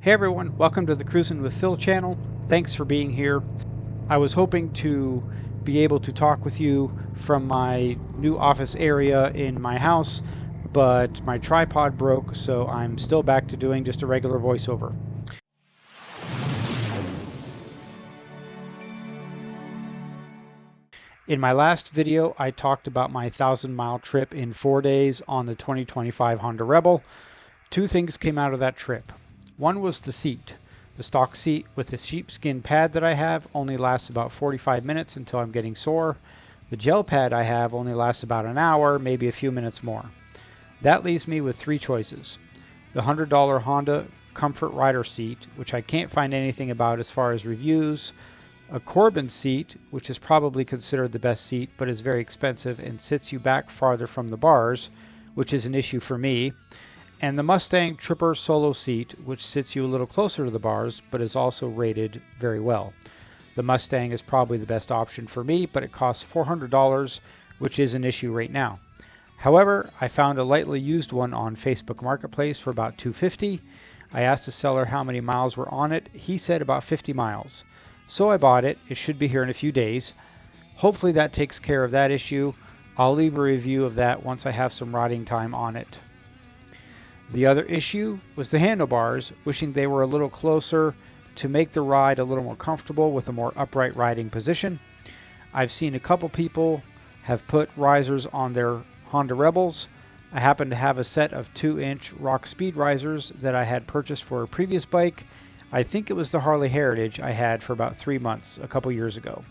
Hey everyone, welcome to the Cruisin' with Phil channel. Thanks for being here. I was hoping to be able to talk with you from my new office area in my house, but my tripod broke, so I'm still back to doing just a regular voiceover. In my last video, I talked about my 1,000-mile trip in 4 days on the 2025 Honda Rebel. Two things came out of that trip. One was the seat. The stock seat with the sheepskin pad that I have only lasts about 45 minutes until I'm getting sore. The gel pad I have only lasts about an hour, maybe a few minutes more. That leaves me with three choices. The $100 Honda Comfort Rider seat, which I can't find anything about as far as reviews. A Corbin seat, which is probably considered the best seat, but is very expensive and sits you back farther from the bars, which is an issue for me. And the Mustang Tripper Solo seat, which sits you a little closer to the bars, but is also rated very well. The Mustang is probably the best option for me, but it costs $400, which is an issue right now. However, I found a lightly used one on Facebook Marketplace for about $250. I asked the seller how many miles were on it. He said about 50 miles. So I bought it. It should be here in a few days. Hopefully that takes care of that issue. I'll leave a review of that once I have some riding time on it. The other issue was the handlebars, wishing they were a little closer to make the ride a little more comfortable with a more upright riding position. I've seen a couple people have put risers on their Honda Rebels. I happen to have a set of 2-inch Rock Speed risers that I had purchased for a previous bike. I think it was the Harley Heritage I had for about 3 months a couple years ago.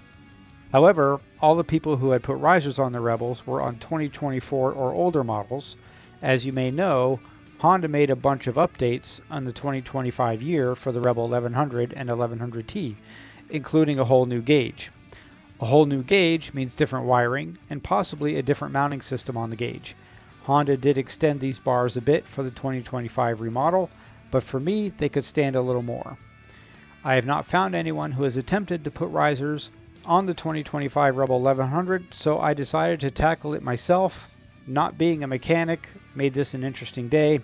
However, all the people who had put risers on the Rebels were on 2024 or older models. As you may know, Honda made a bunch of updates on the 2025 year for the Rebel 1100 and 1100T, including a whole new gauge. A whole new gauge means different wiring and possibly a different mounting system on the gauge. Honda did extend these bars a bit for the 2025 remodel, but for me, they could stand a little more. I have not found anyone who has attempted to put risers on the 2025 Rebel 1100, so I decided to tackle it myself. Not being a mechanic made this an interesting day.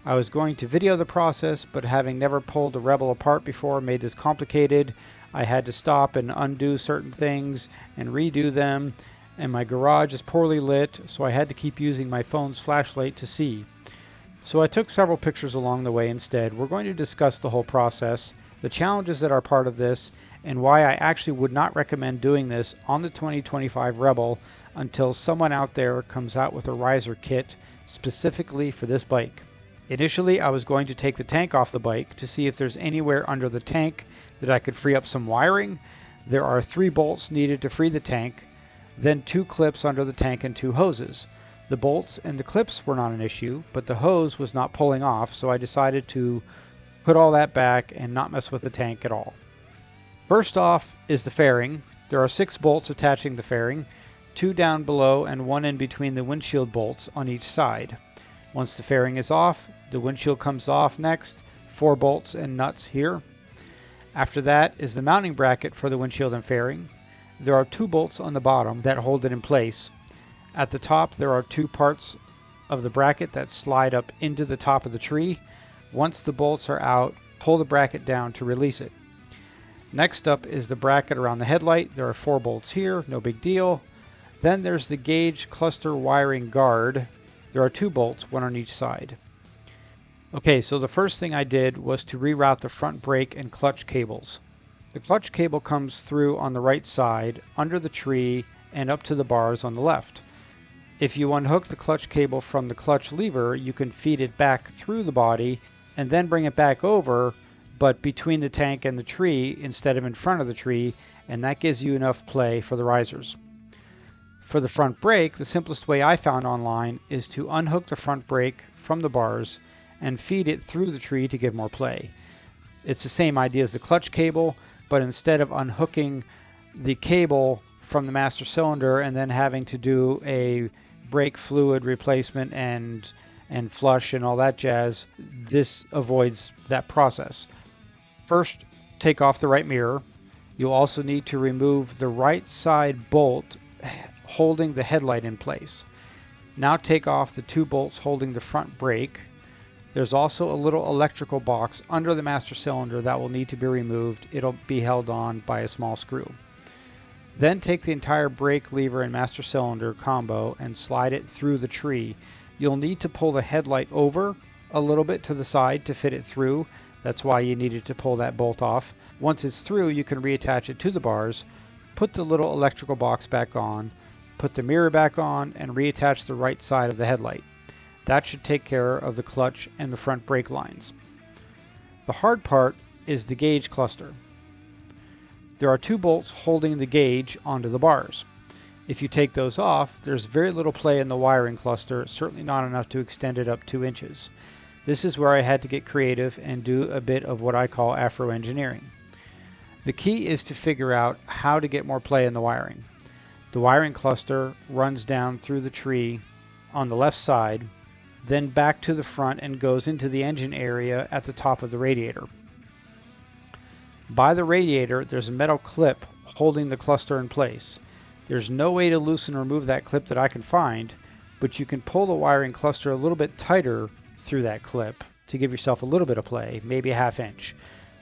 I was going to video the process, but having never pulled a Rebel apart before made this complicated. I had to stop and undo certain things and redo them, and my garage is poorly lit, so I had to keep using my phone's flashlight to see. So I took several pictures along the way instead. We're going to discuss the whole process, the challenges that are part of this, and why I actually would not recommend doing this on the 2025 Rebel until someone out there comes out with a riser kit specifically for this bike. Initially, I was going to take the tank off the bike to see if there's anywhere under the tank that I could free up some wiring. There are 3 bolts needed to free the tank, then 2 clips under the tank and 2 hoses. The bolts and the clips were not an issue, but the hose was not pulling off, so I decided to put all that back and not mess with the tank at all. First off is the fairing. There are 6 bolts attaching the fairing, 2 down below and 1 in between the windshield bolts on each side. Once the fairing is off, the windshield comes off next, 4 bolts and nuts here. After that is the mounting bracket for the windshield and fairing. There are 2 bolts on the bottom that hold it in place. At the top, there are 2 parts of the bracket that slide up into the top of the tree. Once the bolts are out, pull the bracket down to release it. Next up is the bracket around the headlight. There are 4 bolts here, no big deal. Then there's the gauge cluster wiring guard. There are 2 bolts, 1 on each side. Okay, so the first thing I did was to reroute the front brake and clutch cables. The clutch cable comes through on the right side, under the tree, and up to the bars on the left. If you unhook the clutch cable from the clutch lever, you can feed it back through the body and then bring it back over, but between the tank and the tree instead of in front of the tree, and that gives you enough play for the risers. For the front brake, the simplest way I found online is to unhook the front brake from the bars and feed it through the tree to give more play. It's the same idea as the clutch cable, but instead of unhooking the cable from the master cylinder and then having to do a brake fluid replacement and flush and all that jazz, this avoids that process. First, take off the right mirror. You'll also need to remove the right side bolt holding the headlight in place. Now take off the 2 bolts holding the front brake. There's also a little electrical box under the master cylinder that will need to be removed. It'll be held on by a small screw. Then take the entire brake lever and master cylinder combo and slide it through the tree. You'll need to pull the headlight over a little bit to the side to fit it through. That's why you needed to pull that bolt off. Once it's through, you can reattach it to the bars, put the little electrical box back on, put the mirror back on, and reattach the right side of the headlight. That should take care of the clutch and the front brake lines. The hard part is the gauge cluster. There are 2 bolts holding the gauge onto the bars. If you take those off, there's very little play in the wiring cluster, certainly not enough to extend it up 2 inches. This is where I had to get creative and do a bit of what I call Afro engineering. The key is to figure out how to get more play in the wiring. The wiring cluster runs down through the tree on the left side, then back to the front and goes into the engine area at the top of the radiator. By the radiator, there's a metal clip holding the cluster in place. There's no way to loosen or remove that clip that I can find, but you can pull the wiring cluster a little bit tighter through that clip to give yourself a little bit of play, maybe a ½ inch.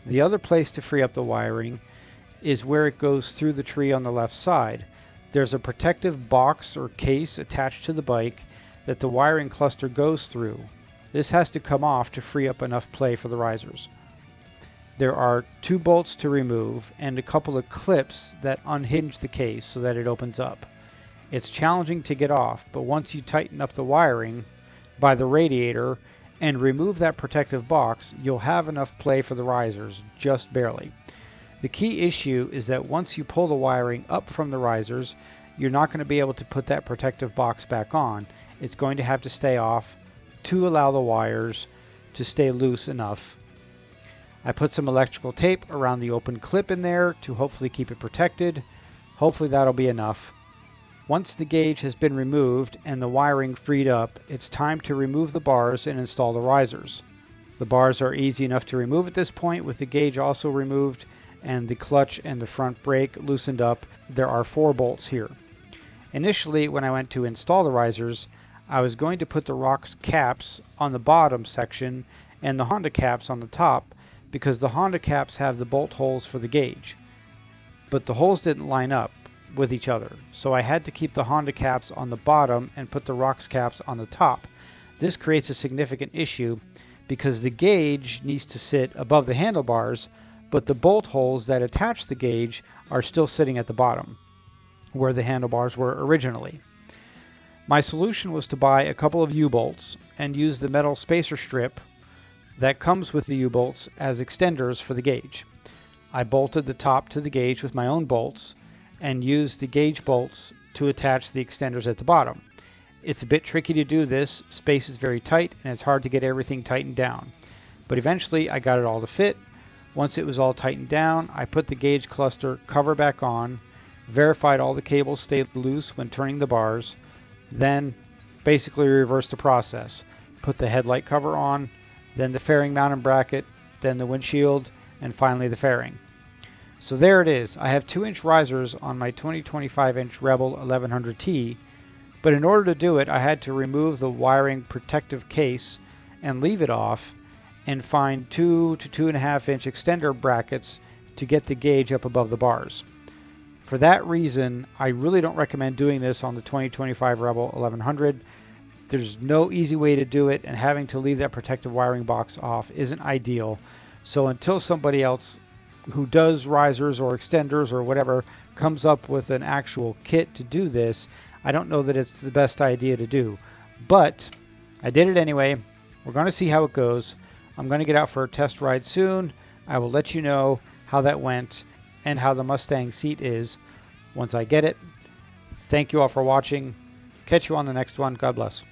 The other place to free up the wiring is where it goes through the tree on the left side. There's a protective box or case attached to the bike that the wiring cluster goes through. This has to come off to free up enough play for the risers. There are 2 bolts to remove and a couple of clips that unhinge the case so that it opens up. It's challenging to get off, but once you tighten up the wiring by the radiator and remove that protective box, you'll have enough play for the risers, just barely. The key issue is that once you pull the wiring up from the risers, you're not going to be able to put that protective box back on. It's going to have to stay off to allow the wires to stay loose enough. I put some electrical tape around the open clip in there to hopefully keep it protected. Hopefully that'll be enough. Once the gauge has been removed and the wiring freed up, it's time to remove the bars and install the risers. The bars are easy enough to remove at this point, with the gauge also removed and the clutch and the front brake loosened up. There are 4 bolts here. Initially, when I went to install the risers, I was going to put the ROX caps on the bottom section and the Honda caps on the top, because the Honda caps have the bolt holes for the gauge. But the holes didn't line up with each other, so I had to keep the Honda caps on the bottom and put the ROX caps on the top. This creates a significant issue because the gauge needs to sit above the handlebars, but the bolt holes that attach the gauge are still sitting at the bottom, where the handlebars were originally. My solution was to buy a couple of U-bolts and use the metal spacer strip that comes with the U-bolts as extenders for the gauge. I bolted the top to the gauge with my own bolts and used the gauge bolts to attach the extenders at the bottom. It's a bit tricky to do this. Space is very tight and it's hard to get everything tightened down. But eventually I got it all to fit. Once it was all tightened down, I put the gauge cluster cover back on, verified all the cables stayed loose when turning the bars, then basically reversed the process. Put the headlight cover on, then the fairing mounting bracket, then the windshield, and finally the fairing. So there it is. I have 2-inch risers on my 20-25-inch Rebel 1100T, but in order to do it, I had to remove the wiring protective case and leave it off and find 2 to 2.5-inch extender brackets to get the gauge up above the bars. For that reason, I really don't recommend doing this on the 2025 Rebel 1100. There's no easy way to do it, and having to leave that protective wiring box off isn't ideal. So until somebody else who does risers or extenders or whatever comes up with an actual kit to do this, I don't know that it's the best idea to do. But I did it anyway. We're going to see how it goes. I'm going to get out for a test ride soon. I will let you know how that went and how the Mustang seat is once I get it. Thank you all for watching. Catch you on the next one. God bless.